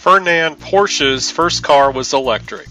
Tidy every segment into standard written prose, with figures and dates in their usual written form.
Ferdinand Porsche's first car was electric.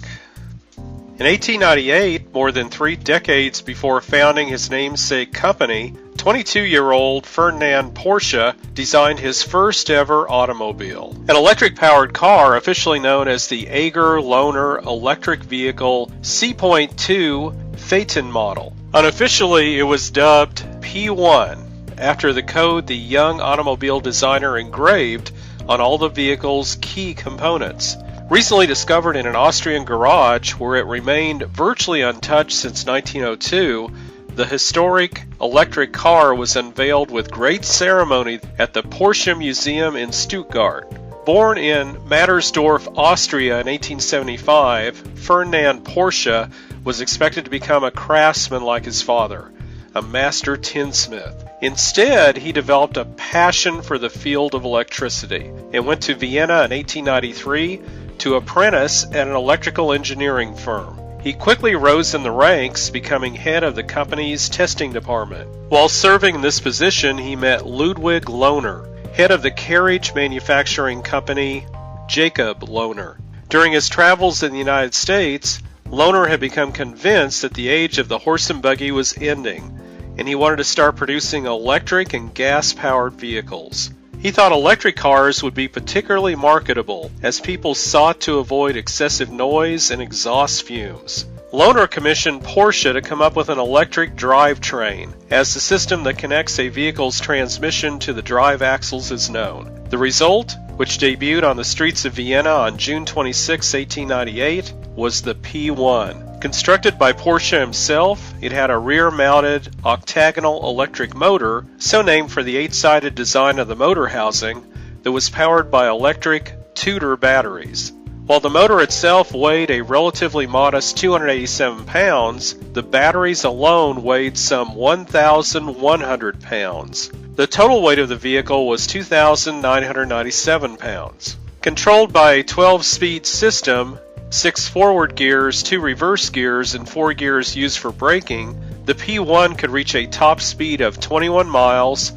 In 1898, more than 3 decades before founding his namesake company, 22-year-old Ferdinand Porsche designed his first ever automobile. An electric-powered car, officially known as the Ager Loaner Electric Vehicle C.2 Phaeton model. Unofficially, it was dubbed P1, after the code the young automobile designer engraved on all the vehicle's key components. Recently discovered in an Austrian garage where it remained virtually untouched since 1902, the historic electric car was unveiled with great ceremony at the Porsche Museum in Stuttgart. Born in Mattersdorf, Austria in 1875, Ferdinand Porsche was expected to become a craftsman like his father, a master tinsmith. Instead, he developed a passion for the field of electricity and went to Vienna in 1893 to apprentice at an electrical engineering firm. He quickly rose in the ranks, becoming head of the company's testing department. While serving in this position, he met Ludwig Lohner, head of the carriage manufacturing company Jacob Lohner. During his travels in the United States, Lohner had become convinced that the age of the horse and buggy was ending, and he wanted to start producing electric and gas-powered vehicles. He thought electric cars would be particularly marketable, as people sought to avoid excessive noise and exhaust fumes. Lohner commissioned Porsche to come up with an electric drivetrain, as the system that connects a vehicle's transmission to the drive axles is known. The result, which debuted on the streets of Vienna on June 26, 1898, was the P1. Constructed by Porsche himself, it had a rear-mounted octagonal electric motor, so named for the 8-sided design of the motor housing, that was powered by electric Tudor batteries. While the motor itself weighed a relatively modest 287 pounds, the batteries alone weighed some 1,100 pounds. The total weight of the vehicle was 2,997 pounds. Controlled by a 12-speed system, 6 forward gears, 2 reverse gears, and 4 gears used for braking, the P1 could reach a top speed of 21 miles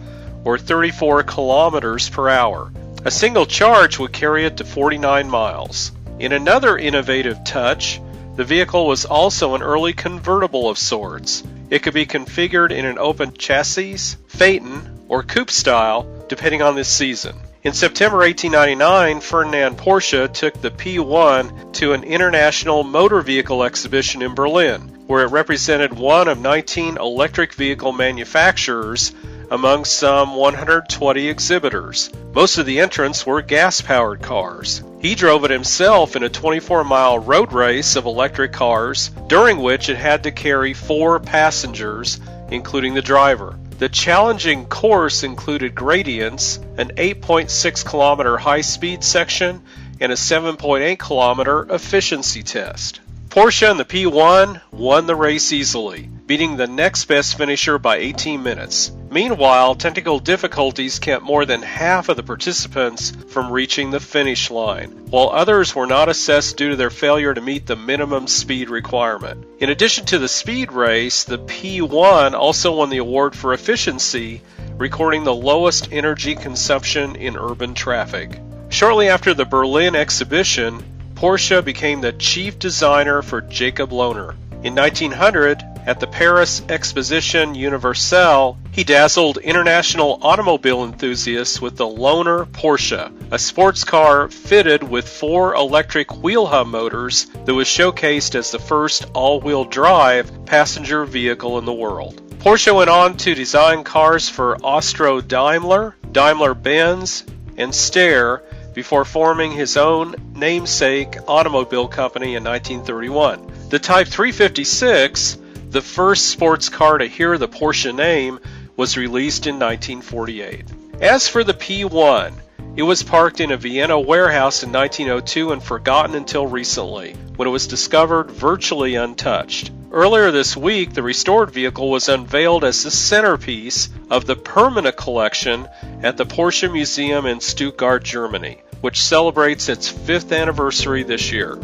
or 34 kilometers per hour. A single charge would carry it to 49 miles. In another innovative touch, the vehicle was also an early convertible of sorts. It could be configured in an open chassis, phaeton, or coupe style, depending on the season. In September 1899, Ferdinand Porsche took the P1 to an international motor vehicle exhibition in Berlin, where it represented one of 19 electric vehicle manufacturers among some 120 exhibitors. Most of the entrants were gas-powered cars. He drove it himself in a 24-mile road race of electric cars, during which it had to carry 4 passengers, including the driver. The challenging course included gradients, an 8.6-kilometer high-speed section, and a 7.8-kilometer efficiency test. Porsche and the P1 won the race easily, beating the next best finisher by 18 minutes. Meanwhile, technical difficulties kept more than half of the participants from reaching the finish line, while others were not assessed due to their failure to meet the minimum speed requirement. In addition to the speed race, the P1 also won the award for efficiency, recording the lowest energy consumption in urban traffic. Shortly after the Berlin exhibition, Porsche became the chief designer for Jacob Lohner. In 1900, at the Paris Exposition Universelle, he dazzled international automobile enthusiasts with the Lohner Porsche, a sports car fitted with 4 electric wheel hub motors that was showcased as the first all-wheel drive passenger vehicle in the world. Porsche went on to design cars for Austro-Daimler, Daimler-Benz, and Steyr, before forming his own namesake automobile company in 1931. The Type 356, the first sports car to hear the Porsche name, was released in 1948. As for the P1, it was parked in a Vienna warehouse in 1902 and forgotten until recently, when it was discovered virtually untouched. Earlier this week, the restored vehicle was unveiled as the centerpiece of the permanent collection at the Porsche Museum in Stuttgart, Germany, which celebrates its 5th anniversary this year.